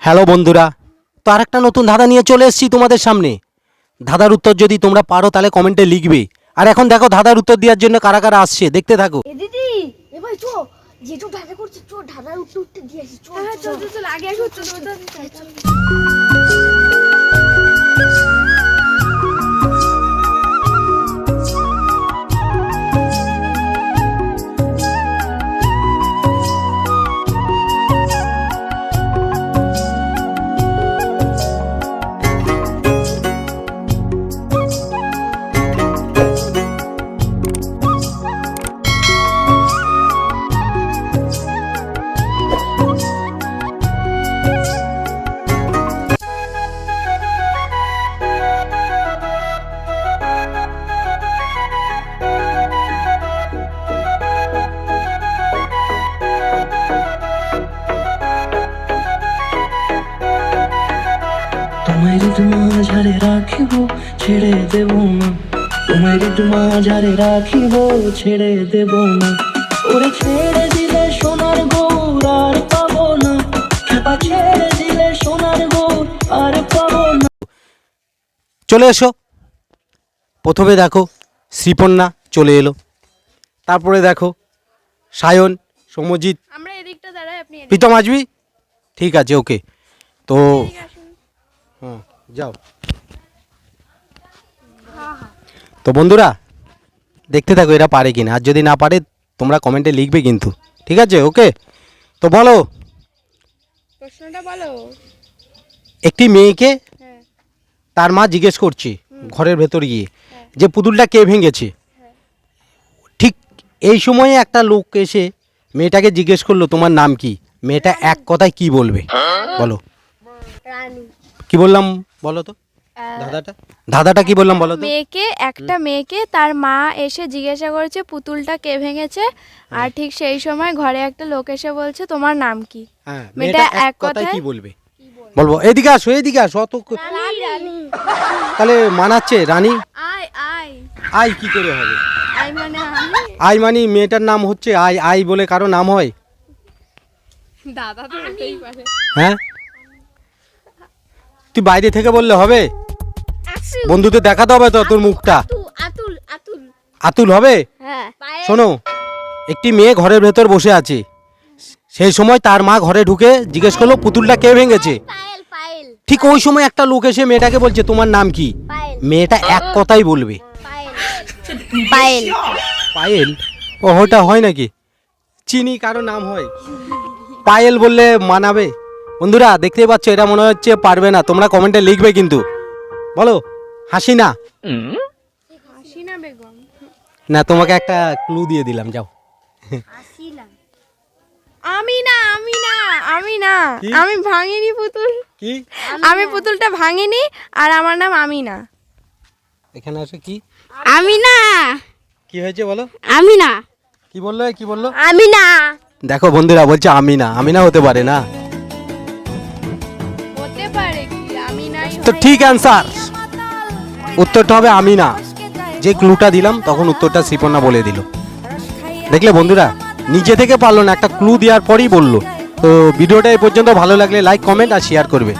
Hello বন্ধুরা, তো আরেকটা নতুন ধাঁধা নিয়ে চলে এসেছি তোমাদের সামনে। ধাঁধার উত্তর যদি তোমরা পারো তাহলে কমেন্টে লিখবে। আর এখন দেখো ধাঁধার উত্তর দেওয়ার জন্য কারা কারা আসছে, দেখতে থাকো। এ দিদি, এ ভাই চো, যেটু ঢাকা করছে চো, ঢাকার উঠতে দিয়ে আসি চো। হ্যাঁ চল চল চল, আগে আগে উত্তর দেব। তোমার মাঝারে রাখিব ছেড়ে দেব না, তোমার মাঝারে রাখিব ছেড়ে দেব না, ওরে ছেড়ে দিলে সোনার গৌর আর পাবো না, খেপা ছেড়ে দিলে সোনার গৌর আর পাবো না। চলে এসো। প্রথমে দেখো শ্রীপন্না চলে এলো, তারপরে দেখো সায়ন, সমজিৎ, আমরা এদিকটা দাঁড়াই, আপনি এদিক প্রীতম আসবি? ঠিক আছে, ওকে। তো হ্যাঁ যাও। তো বন্ধুরা দেখতে থাকো এরা পারে কিনা, আর যদি না পারে তোমরা কমেন্টে লিখবে কিন্তু, ঠিক আছে? ওকে, তো বলো। প্রশ্নটা বলো। একটি মেয়েকে হ্যাঁ তার মা জিজ্ঞেস করছে ঘরের ভেতর গিয়ে যে পুতুলটা কে ভেঙেছে। ঠিক এই সময়ে একটা লোক এসে মেয়েটাকে জিজ্ঞেস করলো তোমার নাম কি। মেয়েটা এক কথায় কি বলবে বলো? রানী। কি বললাম বলো তো? ধাঁধাটা কি বললাম বলো তো? একটা মেয়েকে তার মা এসে জিজ্ঞাসা করেছে পুতুলটা কে ভেঙেছে, আর ঠিক সেই সময় ঘরে একটা লোক এসে বলছে তোমার নাম কি। হ্যাঁ, মেয়েটা মেয়েটা এক এক কথায় কথায় কি বলবে বলবো? এদিকে আসো, এদিকে আসো। অত রানী। তাহলে মানাচ্ছে রানী। আই আই আই কি করে হবে? আই মানে আমি। আই মানে মেয়েটার নাম হচ্ছে আই। আই বলে কারো নাম হয়? দাদা তো হতেই পারে। হ্যাঁ, তুই বাইরে থেকে বললে হবে? বন্ধুদের দেখাতে হবে তো তোর মুখটা। আতুল আতুল। আতুল হবে? হ্যাঁ। শোনো, একটি মেয়ে ঘরের ভেতর বসে আছে, সেই সময় তার মা ঘরে ঢুকে জিজ্ঞেস করলো পুতুলটা কে ভেঙেছে। পায়েল পায়েল ঠিক ওই সময় একটা লোক এসে মেয়েটাকে বলছে তোমার নাম কি। পায়েল মেয়েটা এক কথাই বলবে পায়েল পায়েল। পায়েল। ও ওটা হয় নাকি? চিনি কারো নাম হয় পায়েল বললে মানাবে? বন্ধুরা দেখতেই পাচ্ছ এটা মনে হচ্ছে পারবে না। তোমরা কমেন্টে লিখবে কিন্তু। বলো হাসিনা। হাসিনা বেগম। না, তোমাকে একটা ক্লু দিয়ে দিলাম, যাও। আসিলাম। আমি না আমি না আমি না কি? আমি ভাঙিনি পুতুল। কি? আমি পুতুলটা ভাঙিনি, আর আমার নাম আমিনা। এখানে আসো। কি আমি না কি হয়েছে বলো? আমি না কি বললো? কি বললো? আমি না। দেখো বন্ধুরা বলছে আমিনা। আমিনা হতে পারে না। হতে পারে কি আমিনাই তো হয়। ঠিক অ্যান্সার, উত্তরটা হবে আমিনা। যে ক্লুটা দিলাম তখন উত্তরটা শ্রীপর্ণা বলে দিল। দেখলে বন্ধুরা, নিজে থেকে পারলো না, একটা ক্লু দেওয়ার পরেই বললো। তো ভিডিওটা এই পর্যন্ত ভালো লাগলে লাইক, কমেন্ট আর শেয়ার করবে।